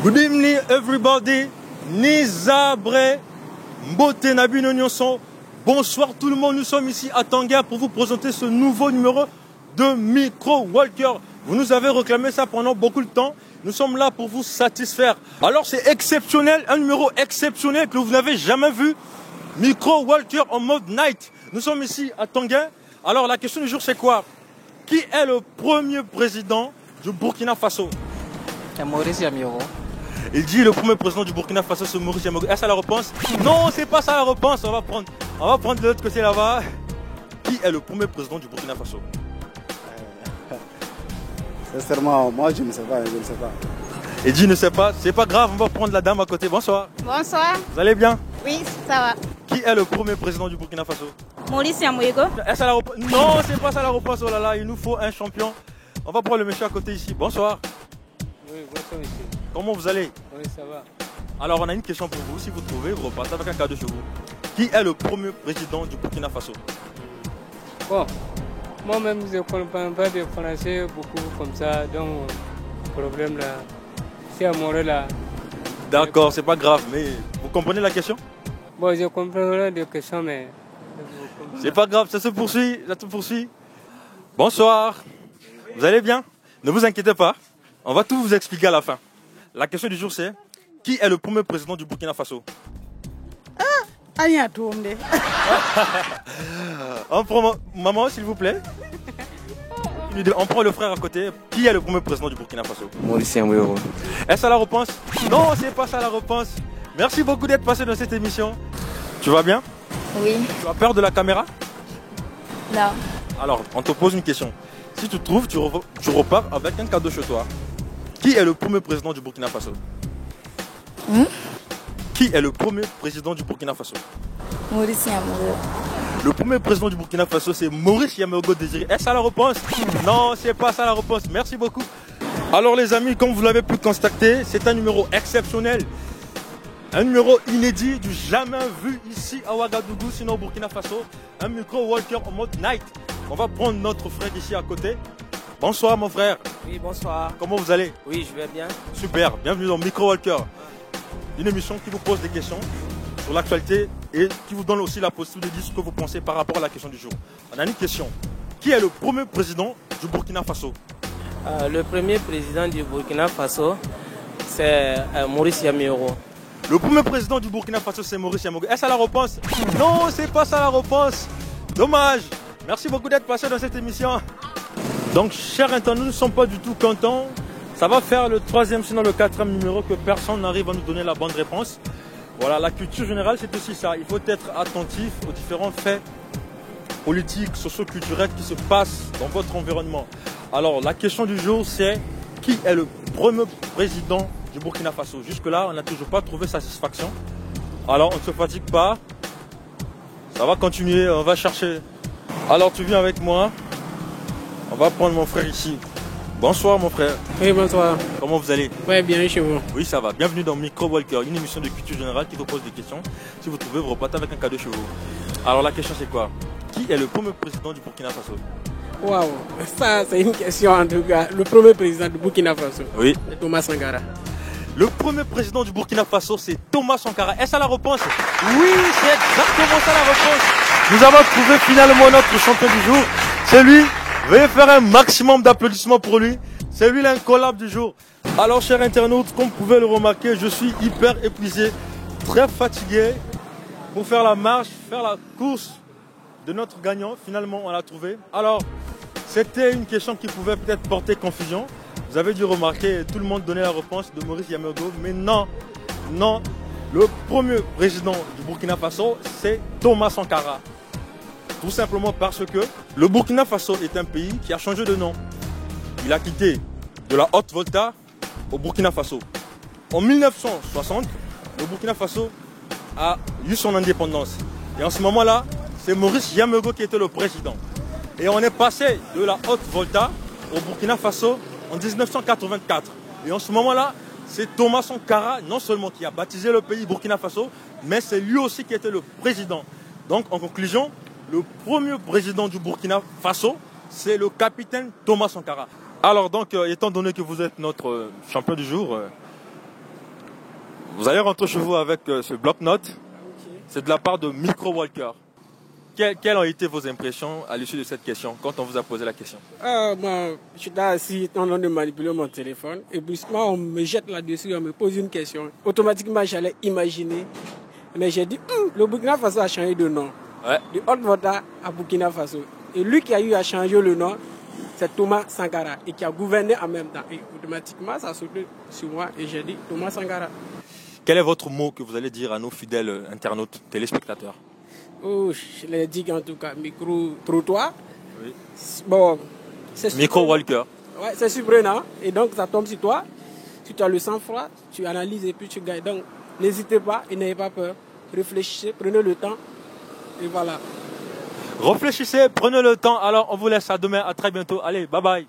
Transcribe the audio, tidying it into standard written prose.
Good evening everybody, Nizabre, Mbote Nabino Nyonson. Bonsoir tout le monde, nous sommes ici à Tangier pour vous présenter ce nouveau numéro de Micro Walker. Vous nous avez réclamé ça pendant beaucoup de temps, nous sommes là pour vous satisfaire. Alors c'est exceptionnel, un numéro exceptionnel que vous n'avez jamais vu. Micro Walker en mode night. Nous sommes ici à Tangier. Alors la question du jour c'est quoi? Qui est le premier président du Burkina Faso? Maurice Yamiro. Il dit le premier président du Burkina Faso c'est Maurice Yamiro. Est-ce ça la réponse? Non, c'est pas ça la réponse. On va prendre de l'autre côté là-bas. Qui est le premier président du Burkina Faso? Sincèrement, moi je ne sais pas, Il dit ne sait pas, c'est pas grave, on va prendre la dame à côté. Bonsoir. Bonsoir. Vous allez bien? Oui, ça va. Qui est le premier président du Burkina Faso? Maurice Yamouego. Est-ce ça la réponse? Non, c'est pas ça la réponse. Oh là là, il nous faut un champion. On va prendre le monsieur à côté ici. Bonsoir. Oui, bonsoir monsieur. Comment vous allez? Oui, ça va. Alors on a une question pour vous. Si vous trouvez, vous repartez avec un cadeau chez vous. Qui est le premier président du Burkina Faso? Bon, moi-même je ne comprends pas de français beaucoup comme ça, donc problème là, c'est à Morel là. D'accord, c'est pas grave, mais vous comprenez la question? Bon, je comprends la question, mais... C'est pas grave, ça se poursuit, Bonsoir, vous allez bien? Ne vous inquiétez pas, on va tout vous expliquer à la fin. La question du jour c'est, qui est le premier président du Burkina Faso? On prend maman s'il vous plaît. On prend le frère à côté. Qui est le premier président du Burkina Faso? Maurice Yamouego. Est-ce ça la réponse? Non, c'est pas ça la réponse. Merci beaucoup d'être passé dans cette émission. Tu vas bien? Oui. Tu as peur de la caméra? Non. Alors, on te pose une question. Si tu trouves, tu repars avec un cadeau chez toi. Qui est le premier président du Burkina Faso? Qui est le premier président du Burkina Faso? Maurice Yamouego. Le premier président du Burkina Faso, c'est Maurice Yamouego Désiré. Est-ce ça la réponse? Non, c'est pas ça la réponse. Merci beaucoup. Alors les amis, comme vous l'avez pu constater, c'est un numéro exceptionnel. Un numéro inédit, du jamais vu ici à Ouagadougou, sinon au Burkina Faso. Un micro walker en mode night. On va prendre notre frère ici à côté. Bonsoir mon frère. Oui, bonsoir. Comment vous allez? Oui, je vais bien. Super, bienvenue dans Micro Walker. Une émission qui vous pose des questions sur l'actualité et qui vous donne aussi la possibilité de dire ce que vous pensez par rapport à la question du jour. On a une question. Qui est le premier président du Burkina Faso? Le premier président du Burkina Faso, c'est Maurice Yamiro. Le premier président du Burkina Faso, c'est Maurice Yamouego. Est-ce ça la réponse? Non, c'est pas ça la réponse. Dommage. Merci beaucoup d'être passé dans cette émission. Donc, chers internautes, nous ne sommes pas du tout contents. Ça va faire le troisième, sinon le quatrième numéro que personne n'arrive à nous donner la bonne réponse. Voilà, la culture générale, c'est aussi ça. Il faut être attentif aux différents faits politiques, socio-culturels qui se passent dans votre environnement. Alors, la question du jour, c'est qui est le premier président du Burkina Faso? Jusque-là, on n'a toujours pas trouvé satisfaction. Alors, on ne se fatigue pas. Ça va continuer, on va chercher. Alors, tu viens avec moi. On va prendre mon frère ici. Bonsoir mon frère. Oui, bonsoir. Comment vous allez? Oui, bien chez vous. Oui, ça va. Bienvenue dans Micro Walker, une émission de culture générale qui vous pose des questions. Si vous trouvez, vous repartez avec un cadeau chez vous. Alors la question c'est quoi? Qui est le premier président du Burkina Faso? Waouh, ça c'est une question en tout cas. Le premier président du Burkina Faso, Oui. c'est Thomas Sankara. Le premier président du Burkina Faso, c'est Thomas Sankara. Est-ce ça la réponse? Oui, c'est exactement ça la réponse. Nous avons trouvé finalement notre champion du jour. C'est lui. Veuillez faire un maximum d'applaudissements pour lui. C'est lui l'incollable du jour. Alors, chers internautes, comme vous pouvez le remarquer, je suis hyper épuisé, très fatigué pour faire la marche, faire la course de notre gagnant. Finalement, on l'a trouvé. Alors, c'était une question qui pouvait peut-être porter confusion. Vous avez dû remarquer, tout le monde donnait la réponse de Maurice Yamouego. Mais non, non. Le premier président du Burkina Faso, c'est Thomas Sankara. Tout simplement parce que le Burkina Faso est un pays qui a changé de nom. Il a quitté de la Haute-Volta au Burkina Faso. En 1960, le Burkina Faso a eu son indépendance. Et en ce moment-là, c'est Maurice Yamouego qui était le président. Et on est passé de la Haute-Volta au Burkina Faso en 1984. Et en ce moment-là, c'est Thomas Sankara, non seulement qui a baptisé le pays Burkina Faso, mais c'est lui aussi qui était le président. Donc, en conclusion, le premier président du Burkina Faso, c'est le capitaine Thomas Sankara. Alors donc, étant donné que vous êtes notre champion du jour, Vous allez rentrer chez vous avec ce bloc-notes. C'est de la part de Micro Walker. Quelles ont été vos impressions à l'issue de cette question, quand on vous a posé la question? Moi, je suis assis en train de manipuler mon téléphone et brusquement on me jette là-dessus, on me pose une question. Automatiquement, j'allais imaginer. Mais j'ai dit, le Burkina Faso a changé de nom. Ouais. De Haute-Volta à Burkina Faso. Et lui qui a eu à changer le nom, c'est Thomas Sankara et qui a gouverné en même temps. Et automatiquement, ça sauté sur moi et j'ai dit Thomas Sankara. Quel est votre mot que vous allez dire à nos fidèles internautes, téléspectateurs? Oh, je l'ai dit en tout cas, micro-trottoir. Oui. Bon, c'est Micro Walker. Ouais, c'est surprenant. Et donc, ça tombe sur toi. Si tu as le sang-froid, tu analyses et puis tu gagnes. Donc, n'hésitez pas et n'ayez pas peur. Réfléchissez, prenez le temps. Et voilà. Réfléchissez, prenez le temps. Alors, on vous laisse à demain. À très bientôt. Allez, bye bye.